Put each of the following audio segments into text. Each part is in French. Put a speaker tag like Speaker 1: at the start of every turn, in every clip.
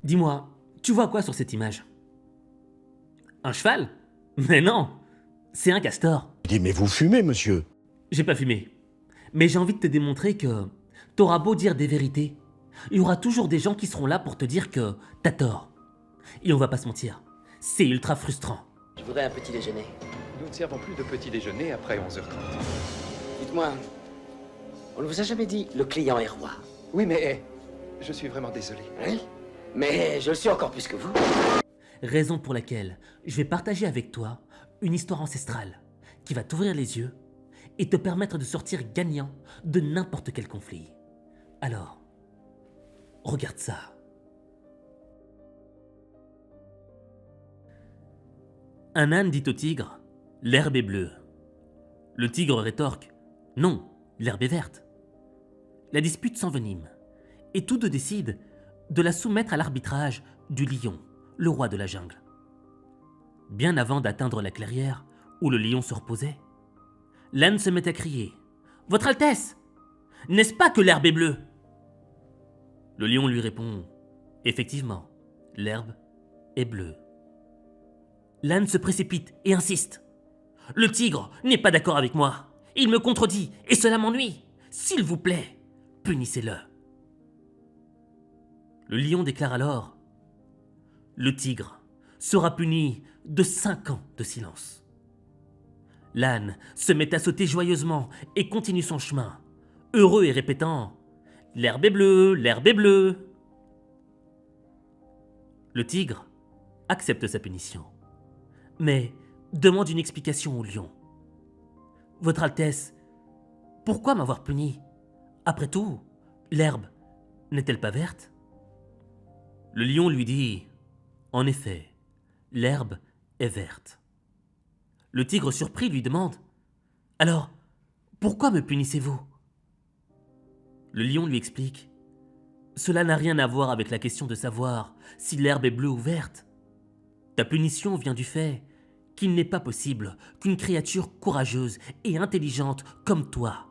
Speaker 1: Dis-moi, tu vois quoi sur cette image? Un cheval? Mais non, c'est un castor.
Speaker 2: Il dit, mais vous fumez, monsieur.
Speaker 1: J'ai pas fumé. Mais j'ai envie de te démontrer que t'auras beau dire des vérités, il y aura toujours des gens qui seront là pour te dire que t'as tort. Et on va pas se mentir, c'est ultra frustrant.
Speaker 3: Je voudrais un petit déjeuner.
Speaker 4: Nous ne servons plus de petit déjeuner après 11h30.
Speaker 3: Dites-moi, on ne vous a jamais dit le client est roi?
Speaker 4: Oui, mais je suis vraiment désolé.
Speaker 3: Oui, mais je le suis encore plus que vous.
Speaker 1: Raison pour laquelle je vais partager avec toi une histoire ancestrale qui va t'ouvrir les yeux et te permettre de sortir gagnant de n'importe quel conflit. Alors, regarde ça. Un âne dit au tigre « L'herbe est bleue ». Le tigre rétorque « Non, l'herbe est verte ». La dispute s'envenime et tous deux décident de la soumettre à l'arbitrage du lion, le roi de la jungle. Bien avant d'atteindre la clairière où le lion se reposait, l'âne se met à crier « Votre Altesse, n'est-ce pas que l'herbe est bleue ?» Le lion lui répond « Effectivement, l'herbe est bleue. » L'âne se précipite et insiste. « Le tigre n'est pas d'accord avec moi. Il me contredit et cela m'ennuie. S'il vous plaît, punissez-le. » Le lion déclare alors « Le tigre sera puni de 5 ans de silence. » L'âne se met à sauter joyeusement et continue son chemin, heureux et répétant « L'herbe est bleue, l'herbe est bleue. » Le tigre accepte sa punition, mais demande une explication au lion. « Votre Altesse, pourquoi m'avoir puni? Après tout, l'herbe n'est-elle pas verte ?» Le lion lui dit « En effet, l'herbe est verte. » Le tigre surpris lui demande « Alors, pourquoi me punissez-vous » Le lion lui explique « Cela n'a rien à voir avec la question de savoir si l'herbe est bleue ou verte. Ta punition vient du fait qu'il n'est pas possible qu'une créature courageuse et intelligente comme toi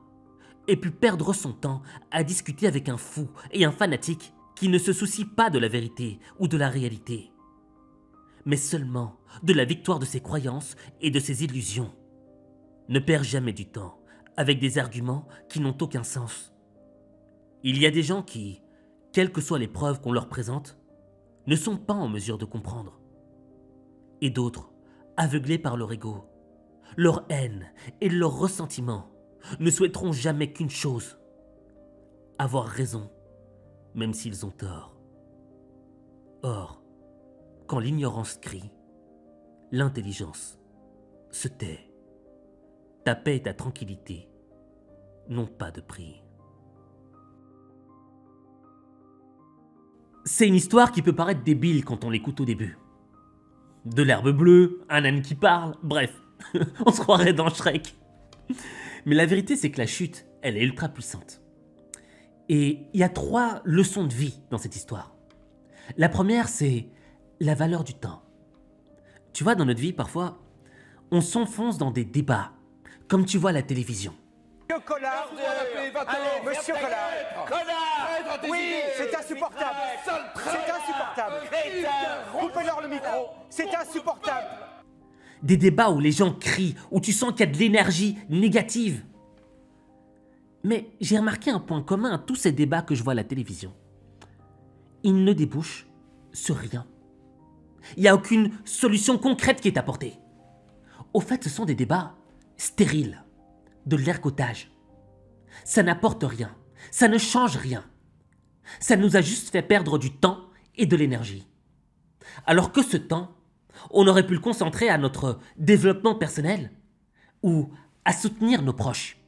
Speaker 1: ait pu perdre son temps à discuter avec un fou et un fanatique qui ne se soucie pas de la vérité ou de la réalité, mais seulement de la victoire de ses croyances et de ses illusions. Ne perds jamais du temps avec des arguments qui n'ont aucun sens. Il y a des gens qui, quelles que soient les preuves qu'on leur présente, ne sont pas en mesure de comprendre. Et d'autres, aveuglés par leur ego, leur haine et leur ressentiment, ne souhaiteront jamais qu'une chose, avoir raison, même s'ils ont tort. Or, quand l'ignorance crie, l'intelligence se tait. Ta paix et ta tranquillité n'ont pas de prix. C'est une histoire qui peut paraître débile quand on l'écoute au début. De l'herbe bleue, un âne qui parle, bref, on se croirait dans Shrek. Mais la vérité, c'est que la chute, elle est ultra puissante. Et il y a 3 leçons de vie dans cette histoire. La première, c'est la valeur du temps. Tu vois, dans notre vie, parfois, on s'enfonce dans des débats, comme tu vois à la télévision.
Speaker 5: Monsieur Collard, Monsieur Collard, oui, c'est insupportable, c'est insupportable, coupez-leur le micro, c'est insupportable.
Speaker 1: Des débats où les gens crient, où tu sens qu'il y a de l'énergie négative. Mais j'ai remarqué un point commun à tous ces débats que je vois à la télévision. Ils ne débouchent sur rien. Il n'y a aucune solution concrète qui est apportée. Au fait, ce sont des débats stériles, de l'ergotage. Ça n'apporte rien, ça ne change rien. Ça nous a juste fait perdre du temps et de l'énergie. Alors que ce temps, on aurait pu le concentrer à notre développement personnel ou à soutenir nos proches.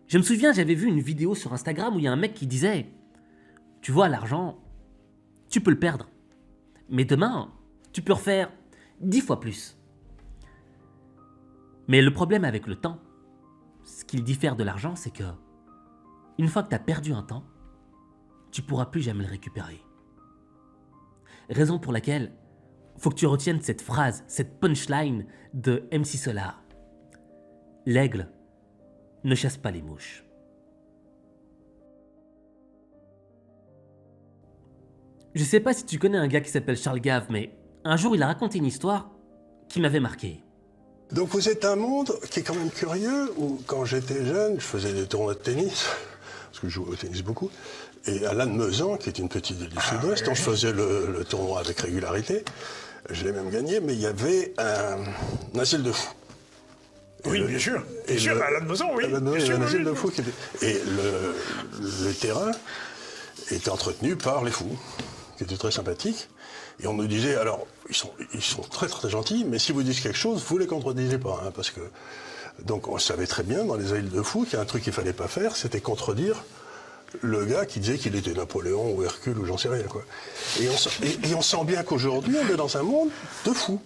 Speaker 1: Je me souviens, j'avais vu une vidéo sur Instagram où il y a un mec qui disait « Tu vois, l'argent, tu peux le perdre, mais demain, tu peux refaire 10 fois plus. » Mais le problème avec le temps, ce qu'il diffère de l'argent, c'est que une fois que tu as perdu un temps, tu ne pourras plus jamais le récupérer. Raison pour laquelle il faut que tu retiennes cette phrase, cette punchline de MC Solar. L'aigle ne chasse pas les mouches. Je sais pas si tu connais un gars qui s'appelle Charles Gave, mais un jour il a raconté une histoire qui m'avait marqué.
Speaker 2: Donc vous êtes un monde qui est quand même curieux, où quand j'étais jeune, je faisais des tournois de tennis, parce que je jouais au tennis beaucoup, et à Lannemezan, qui est une petite ville du sud-ouest, dont je faisais le tournoi avec régularité, je l'ai même gagné, mais il y avait un asile de fous.
Speaker 6: Oui, bien sûr, à Lannemezan, oui.
Speaker 2: À Lannemezan, il y avait un asile de fous. Et le terrain était entretenu par les fous, qui étaient très sympathiques. Et on nous disait, alors, ils sont très très gentils, mais si vous dites quelque chose, vous les contredisez pas, hein, parce que... Donc on savait très bien, dans les asils de fous, qu'il y a un truc qu'il fallait pas faire, c'était contredire le gars qui disait qu'il était Napoléon ou Hercule ou j'en sais rien, quoi. Et on sent bien qu'aujourd'hui, on est dans un monde de fous.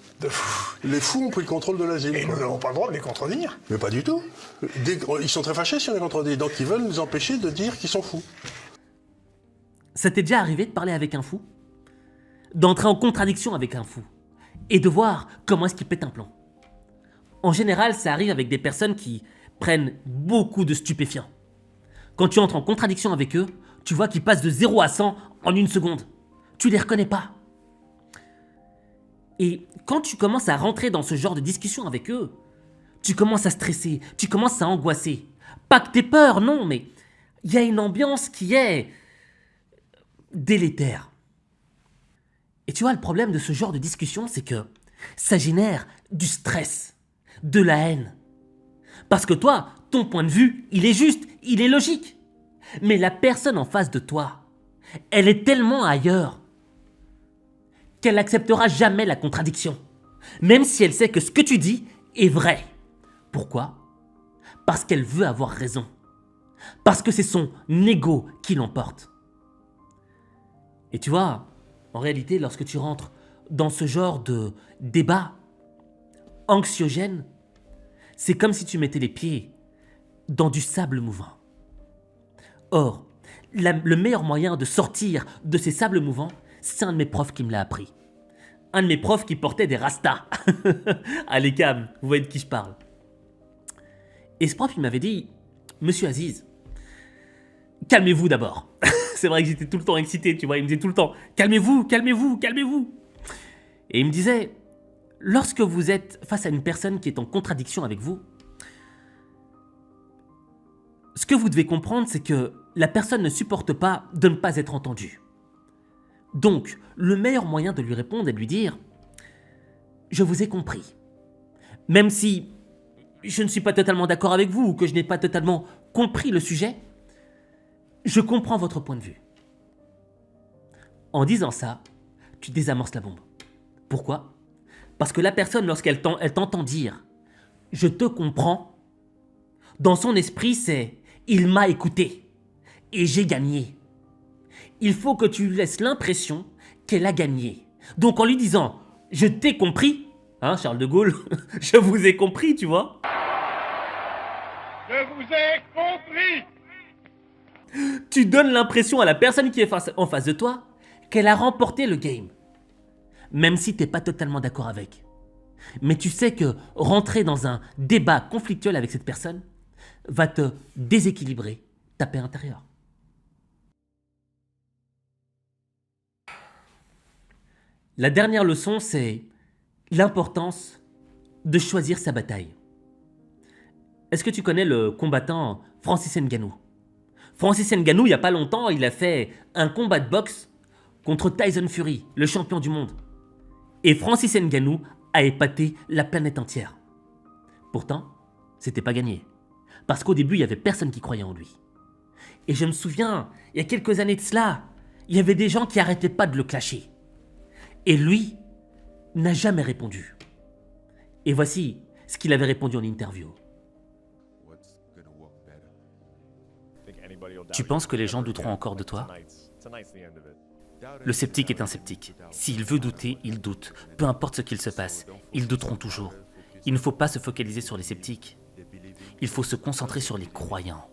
Speaker 2: Les fous ont pris le contrôle de l'asile.
Speaker 6: Et nous n'avons pas le droit de les contredire.
Speaker 2: Mais pas du tout. Ils sont très fâchés si on les contredit, donc ils veulent nous empêcher de dire qu'ils sont fous.
Speaker 1: Ça t'est déjà arrivé de parler avec un fou? D'entrer en contradiction avec un fou? Et de voir comment est-ce qu'il pète un plomb? En général, ça arrive avec des personnes qui prennent beaucoup de stupéfiants. Quand tu entres en contradiction avec eux, tu vois qu'ils passent de 0 à 100 en une seconde. Tu les reconnais pas. Et quand tu commences à rentrer dans ce genre de discussion avec eux, tu commences à stresser, tu commences à angoisser. Pas que t'aies peur, non, mais il y a une ambiance qui est délétère. Et tu vois, le problème de ce genre de discussion, c'est que ça génère du stress, de la haine. Parce que toi, ton point de vue, il est juste, il est logique. Mais la personne en face de toi, elle est tellement ailleurs qu'elle n'acceptera jamais la contradiction, même si elle sait que ce que tu dis est vrai. Pourquoi? Parce qu'elle veut avoir raison. Parce que c'est son ego qui l'emporte. Et tu vois, en réalité, lorsque tu rentres dans ce genre de débat anxiogène, c'est comme si tu mettais les pieds dans du sable mouvant. Or, le meilleur moyen de sortir de ces sables mouvants, c'est un de mes profs qui me l'a appris. Un de mes profs qui portait des rastas. Allez, calme, vous voyez de qui je parle. Et ce prof, il m'avait dit, Monsieur Aziz, calmez-vous d'abord. C'est vrai que j'étais tout le temps excité, tu vois, il me disait tout le temps, calmez-vous, calmez-vous, calmez-vous. Et il me disait, lorsque vous êtes face à une personne qui est en contradiction avec vous, ce que vous devez comprendre, c'est que la personne ne supporte pas de ne pas être entendue. Donc, le meilleur moyen de lui répondre est de lui dire « Je vous ai compris. Même si je ne suis pas totalement d'accord avec vous ou que je n'ai pas totalement compris le sujet, je comprends votre point de vue. » En disant ça, tu désamorces la bombe. Pourquoi? Parce que la personne, lorsqu'elle t'entend dire « Je te comprends », dans son esprit, c'est « Il m'a écouté et j'ai gagné ». Il faut que tu lui laisses l'impression qu'elle a gagné. Donc en lui disant « Je t'ai compris », hein, Charles de Gaulle, je vous ai compris, tu vois.
Speaker 7: Je vous ai compris.
Speaker 1: Tu donnes l'impression à la personne qui est en face de toi qu'elle a remporté le game. Même si t'es pas totalement d'accord avec. Mais tu sais que rentrer dans un débat conflictuel avec cette personne va te déséquilibrer ta paix intérieure. La dernière leçon, c'est l'importance de choisir sa bataille. Est-ce que tu connais le combattant Francis Ngannou? Francis Ngannou, il n'y a pas longtemps, il a fait un combat de boxe contre Tyson Fury, le champion du monde. Et Francis Ngannou a épaté la planète entière. Pourtant, c'était pas gagné. Parce qu'au début, il y avait personne qui croyait en lui. Et je me souviens, il y a quelques années de cela, il y avait des gens qui arrêtaient pas de le clasher. Et lui n'a jamais répondu. Et voici ce qu'il avait répondu en interview. Tu penses que les gens douteront encore de toi? Le sceptique est un sceptique. S'il veut douter, il doute. Peu importe ce qu'il se passe, ils douteront toujours. Il ne faut pas se focaliser sur les sceptiques. Il faut se concentrer sur les croyants.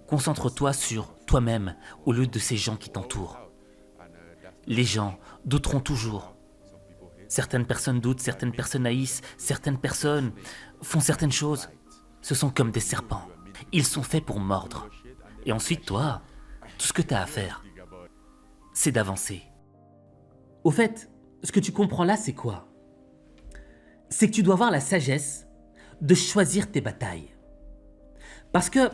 Speaker 1: Concentre-toi sur toi-même au lieu de ces gens qui t'entourent. Les gens douteront toujours. Certaines personnes doutent, certaines personnes haïssent, certaines personnes font certaines choses. Ce sont comme des serpents. Ils sont faits pour mordre. Et ensuite, toi, tout ce que tu as à faire, c'est d'avancer. Au fait, ce que tu comprends là, c'est quoi? C'est que tu dois avoir la sagesse de choisir tes batailles. Parce que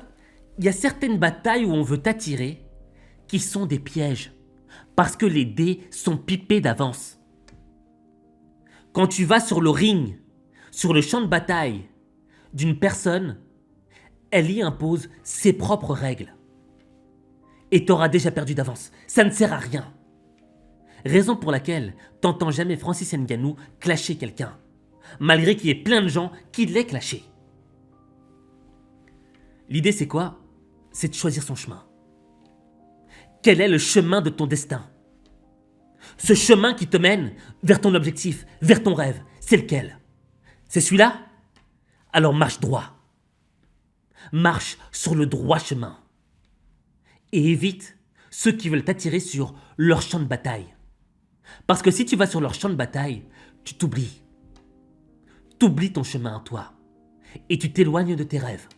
Speaker 1: il y a certaines batailles où on veut t'attirer qui sont des pièges. Parce que les dés sont pipés d'avance. Quand tu vas sur le ring, sur le champ de bataille d'une personne, elle y impose ses propres règles. Et t'auras déjà perdu d'avance. Ça ne sert à rien. Raison pour laquelle t'entends jamais Francis Ngannou clasher quelqu'un, malgré qu'il y ait plein de gens qui l'aient clashé. L'idée c'est quoi? C'est de choisir son chemin. Quel est le chemin de ton destin? Ce chemin qui te mène vers ton objectif, vers ton rêve, c'est lequel? C'est celui-là? Alors marche droit. Marche sur le droit chemin. Et évite ceux qui veulent t'attirer sur leur champ de bataille. Parce que si tu vas sur leur champ de bataille, tu t'oublies. T'oublies ton chemin à toi. Et tu t'éloignes de tes rêves.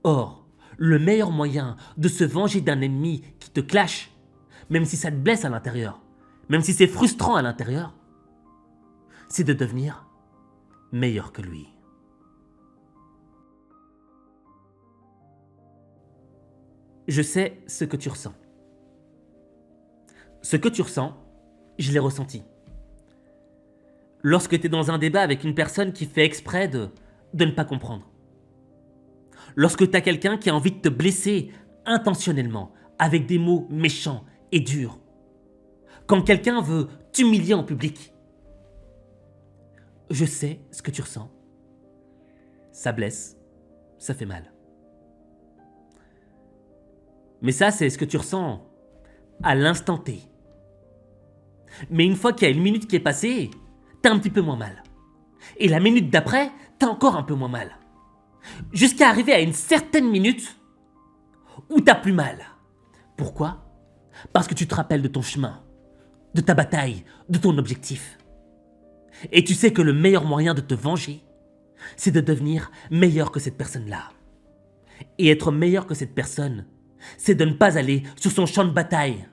Speaker 1: Or, le meilleur moyen de se venger d'un ennemi qui te clash, même si ça te blesse à l'intérieur, même si c'est frustrant à l'intérieur, c'est de devenir meilleur que lui. Je sais ce que tu ressens. Ce que tu ressens, je l'ai ressenti. Lorsque tu es dans un débat avec une personne qui fait exprès de ne pas comprendre. Lorsque tu as quelqu'un qui a envie de te blesser intentionnellement, avec des mots méchants et durs. Quand quelqu'un veut t'humilier en public. Je sais ce que tu ressens. Ça blesse, ça fait mal. Mais ça, c'est ce que tu ressens à l'instant T. Mais une fois qu'il y a une minute qui est passée, t'as un petit peu moins mal. Et la minute d'après, t'as encore un peu moins mal. Jusqu'à arriver à une certaine minute où t'as plus mal. Pourquoi? Parce que tu te rappelles de ton chemin, de ta bataille, de ton objectif. Et tu sais que le meilleur moyen de te venger, c'est de devenir meilleur que cette personne-là. Et être meilleur que cette personne, c'est de ne pas aller sur son champ de bataille,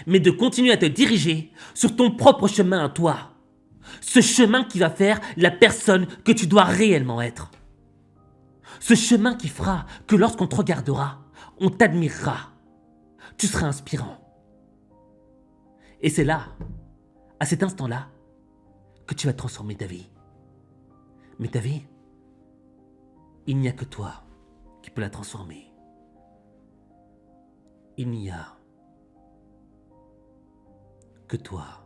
Speaker 1: mais de continuer à te diriger sur ton propre chemin à toi. Ce chemin qui va faire la personne que tu dois réellement être. Ce chemin qui fera que lorsqu'on te regardera, on t'admirera. Tu seras inspirant. Et c'est là, à cet instant-là, que tu vas transformer ta vie. Mais ta vie, il n'y a que toi qui peux la transformer. Il n'y a que toi.